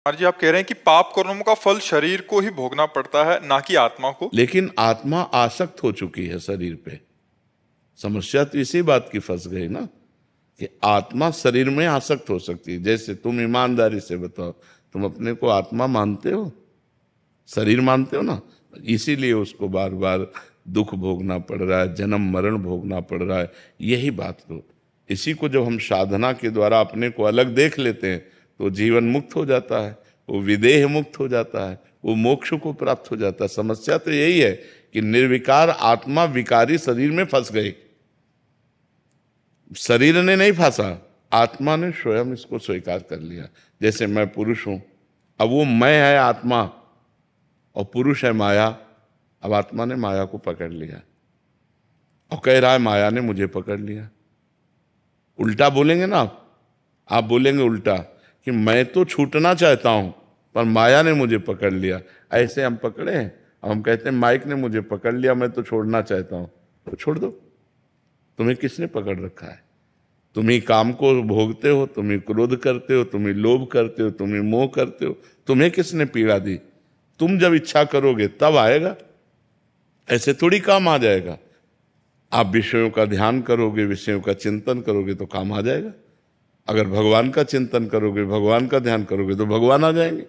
और जी आप कह रहे हैं कि पाप कर्मों का फल शरीर को ही भोगना पड़ता है, ना कि आत्मा को। लेकिन आत्मा आसक्त हो चुकी है शरीर पे। समस्या तो इसी बात की फंस गई ना कि आत्मा शरीर में आसक्त हो सकती है। जैसे तुम ईमानदारी से बताओ, तुम अपने को आत्मा मानते हो, शरीर मानते हो ना? इसीलिए उसको बार बार दुख भोगना पड़ रहा है, जन्म मरण भोगना पड़ रहा है। यही बात तो, इसी को जब हम साधना के द्वारा अपने को अलग देख लेते हैं तो जीवन मुक्त हो जाता है, वो विदेह मुक्त हो जाता है, वो मोक्ष को प्राप्त हो जाता है। समस्या तो यही है कि निर्विकार आत्मा विकारी शरीर में फंस गई। शरीर ने नहीं फंसा, आत्मा ने स्वयं इसको स्वीकार कर लिया। जैसे मैं पुरुष हूं, अब वो मैं है आत्मा और पुरुष है माया। अब आत्मा ने माया को पकड़ लिया और कह रहा है माया ने मुझे पकड़ लिया। उल्टा बोलेंगे ना आप बोलेंगे उल्टा कि मैं तो छूटना चाहता हूं पर माया ने मुझे पकड़ लिया। ऐसे हम पकड़े हैं। अब हम कहते हैं माइक ने मुझे पकड़ लिया, मैं तो छोड़ना चाहता हूं। तो छोड़ दो। तुम्हें किसने पकड़ रखा है? तुम ही काम को भोगते हो, तुम ही क्रोध करते हो, तुम ही लोभ करते हो, तुम ही मोह करते हो। तुम्हें किसने पीड़ा दी? तुम जब इच्छा करोगे तब आएगा, ऐसे थोड़ी काम आ जाएगा। आप विषयों का ध्यान करोगे, विषयों का चिंतन करोगे तो काम आ जाएगा। अगर भगवान का चिंतन करोगे, भगवान का ध्यान करोगे तो भगवान आ जाएंगे।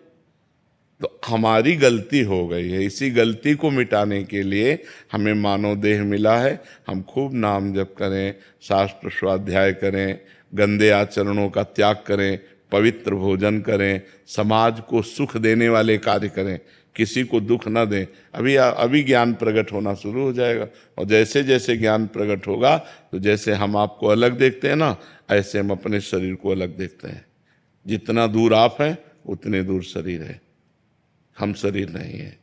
तो हमारी गलती हो गई है। इसी गलती को मिटाने के लिए हमें मानव देह मिला है। हम खूब नाम जप करें, शास्त्र स्वाध्याय करें, गंदे आचरणों का त्याग करें, पवित्र भोजन करें, समाज को सुख देने वाले कार्य करें, किसी को दुख न दें। अभी ज्ञान प्रकट होना शुरू हो जाएगा। और जैसे जैसे ज्ञान प्रकट होगा तो जैसे हम आपको अलग देखते हैं ना, ऐसे हम अपने शरीर को अलग देखते हैं। जितना दूर आप हैं उतने दूर शरीर है, हम शरीर नहीं है।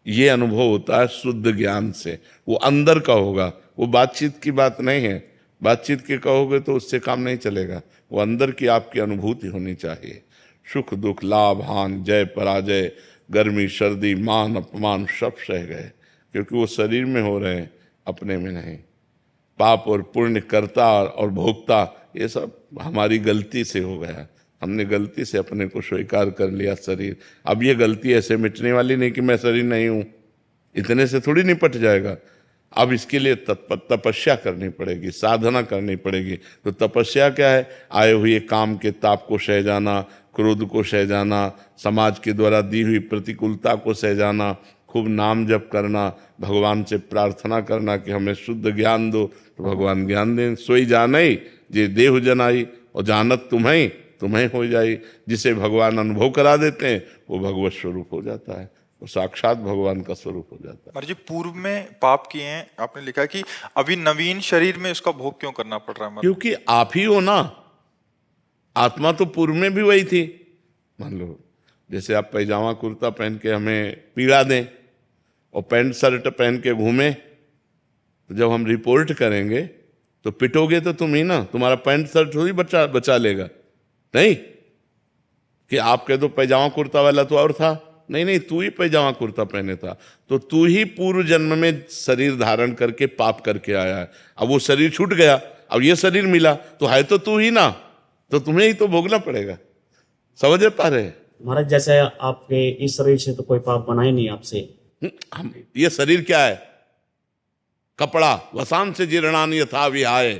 ये अनुभव होता है शुद्ध ज्ञान से। वो अंदर का होगा, वो बातचीत की बात नहीं है। बातचीत के कहोगे तो उससे काम नहीं चलेगा। वो अंदर की आपकी अनुभूति होनी चाहिए। सुख दुख, लाभ हानि, जय पराजय, गर्मी सर्दी, मान अपमान सब सह गए, क्योंकि वो शरीर में हो रहे हैं, अपने में नहीं। पाप और पुण्य, कर्ता और भोक्ता, ये सब हमारी गलती से हो गया। हमने गलती से अपने को स्वीकार कर लिया शरीर। अब ये गलती ऐसे मिटने वाली नहीं कि मैं शरीर नहीं हूं, इतने से थोड़ी निपट जाएगा। अब इसके लिए तपस्या करनी पड़ेगी, साधना करनी पड़ेगी। तो तपस्या क्या है? आए हुए काम के ताप को सह जाना, क्रोध को सह जाना, समाज के द्वारा दी हुई प्रतिकूलता को सह जाना, खूब नाम जप करना, भगवान से प्रार्थना करना कि हमें शुद्ध ज्ञान दो, तो भगवान ज्ञान दें। सोई जानई जे देहु जनाई, और जानत तुम्हें तुम्हें हो जाई। जिसे भगवान अनुभव करा देते हैं वो भगवत स्वरूप हो जाता है, वो साक्षात भगवान का स्वरूप हो जाता है। महाराज जी पूर्व में पाप किए हैं, आपने लिखा कि अभी नवीन शरीर में इसका भोग क्यों करना पड़ रहा है? मतलब क्योंकि आप ही हो ना। आत्मा तो पूर्व में भी वही थी। मान लो जैसे आप पैजामा कुर्ता पहन के हमें पीड़ा दें और पैंट शर्ट पहन के घूमे, तो जब हम रिपोर्ट करेंगे तो पिटोगे तो तुम ही ना, तुम्हारा पैंट शर्ट थोड़ी बचा लेगा। नहीं कि आप कह दो पैजामा कुर्ता वाला तो और था, नहीं नहीं, तू ही पैजामा कुर्ता पहने था। तो तू ही पूर्व जन्म में शरीर धारण करके पाप करके आया है। अब वो शरीर छूट गया, अब ये शरीर मिला, तो है तो तू ही ना, तो तुम्हें ही तो भोगना पड़ेगा। समझ पा रहे? महाराज जैसे आपके इस शरीर से तो कोई पाप बना ही नहीं आपसे। हम ये शरीर क्या है? कपड़ा। वसान से जीर्णान यथा विहाय,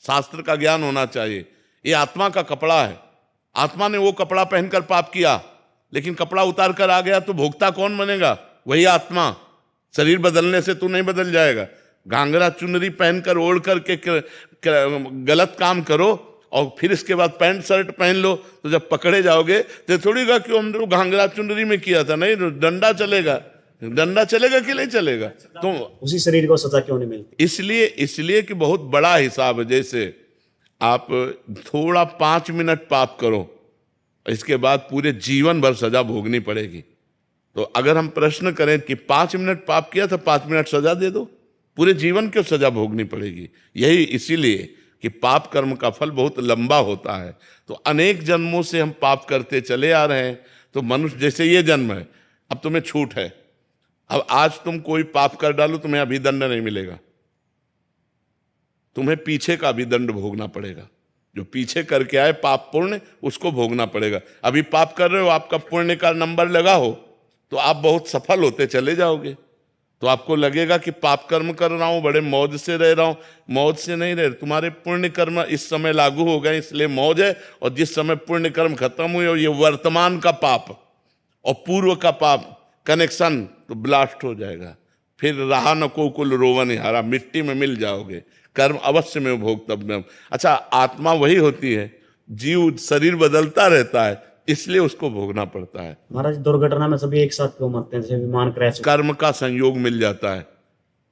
शास्त्र का ज्ञान होना चाहिए। ये आत्मा का कपड़ा है। आत्मा ने वो कपड़ा पहनकर पाप किया, लेकिन कपड़ा उतार कर आ गया तो भोक्ता कौन बनेगा? वही आत्मा। शरीर बदलने से तू नहीं बदल जाएगा। घाघरा चुनरी पहनकर ओढ़ करके गलत काम करो और फिर इसके बाद पैंट शर्ट पहन लो, तो जब पकड़े जाओगे तो थोड़ी गा क्यों हमने घाघरा चुनरी में किया था। नहीं, डंडा चलेगा। डंडा चलेगा कि नहीं चलेगा? तो उसी शरीर को सजा क्यों नहीं मिलती? इसलिए कि बहुत बड़ा हिसाब है। जैसे आप थोड़ा 5 मिनट पाप करो, इसके बाद पूरे जीवन भर सजा भोगनी पड़ेगी। तो अगर हम प्रश्न करें कि 5 मिनट पाप किया तो 5 मिनट सजा दे दो, पूरे जीवन क्यों सजा भोगनी पड़ेगी? यही इसीलिए कि पाप कर्म का फल बहुत लंबा होता है। तो अनेक जन्मों से हम पाप करते चले आ रहे हैं। तो मनुष्य जैसे ये जन्म है, अब तुम्हें छूट है। अब आज तुम कोई पाप कर डालो, तुम्हें अभिदंड नहीं मिलेगा, तुम्हें पीछे का अभिदंड भोगना पड़ेगा। जो पीछे करके आए पाप पुण्य, उसको भोगना पड़ेगा। अभी पाप कर रहे हो, आपका पुण्य का नंबर लगा हो तो आप बहुत सफल होते चले जाओगे। तो आपको लगेगा कि पाप कर्म कर रहा हूं, बड़े मौज से रह रहा हूं। मौज से नहीं रह, तुम्हारे पुण्य कर्म इस समय लागू हो गए इसलिए मौज है, और जिस समय पुण्य कर्म खत्म हुए और ये वर्तमान का पाप और पूर्व का पाप कनेक्शन तो ब्लास्ट हो जाएगा। फिर रहा न को कुल रोवन हारा, मिट्टी में मिल जाओगे। कर्म अवश्य में भोक्तव्यम। अच्छा, आत्मा वही होती है, जीव शरीर बदलता रहता है, इसलिए उसको भोगना पड़ता है। महाराज दुर्घटना में सभी एक साथ क्यों मरते हैं, जैसे विमान क्रैश? कर्म का संयोग मिल जाता है,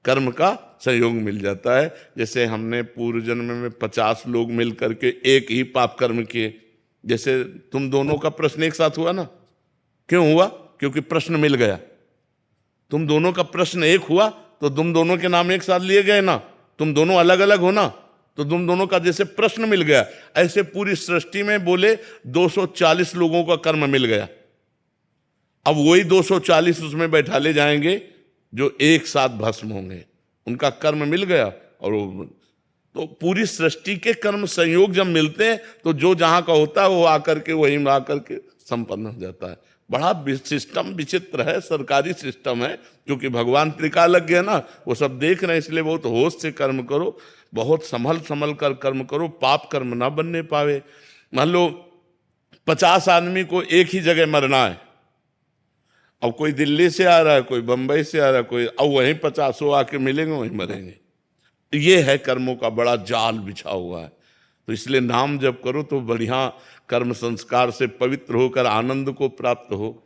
कर्म का संयोग मिल जाता है। जैसे हमने पूर्व जन्म में 50 लोग मिल करके एक ही पाप कर्म किए, जैसे तुम दोनों का प्रश्न एक साथ हुआ ना। क्यों हुआ? क्योंकि प्रश्न मिल गया। तुम दोनों का प्रश्न एक हुआ तो तुम दोनों के नाम एक साथ लिए गए ना। तुम दोनों अलग अलग हो ना, तो तुम दोनों का जैसे प्रश्न मिल गया, ऐसे पूरी सृष्टि में बोले 240 लोगों का कर्म मिल गया। अब वही 240 उसमें बैठा ले जाएंगे जो एक साथ भस्म होंगे, उनका कर्म मिल गया। और तो पूरी सृष्टि के कर्म संयोग जब मिलते हैं तो जो जहां का होता है वो आकर के वहीं आकर के संपन्न हो जाता है। बड़ा सिस्टम विचित्र है, सरकारी सिस्टम है, क्योंकि भगवान त्रिकालज्ञ है ना, वो सब देख रहे हैं। इसलिए बहुत होश से कर्म करो, बहुत संभल संभल कर कर्म करो, पाप कर्म ना बनने पावे। मान लो 50 आदमी को एक ही जगह मरना है, अब कोई दिल्ली से आ रहा है, कोई बंबई से आ रहा है, कोई, अब वहीं 50 आके मिलेंगे, वहीं मरेंगे। ये है कर्मों का बड़ा जाल बिछा हुआ है। तो इसलिए नाम जब करो तो बढ़िया कर्म संस्कार से पवित्र होकर आनंद को प्राप्त हो।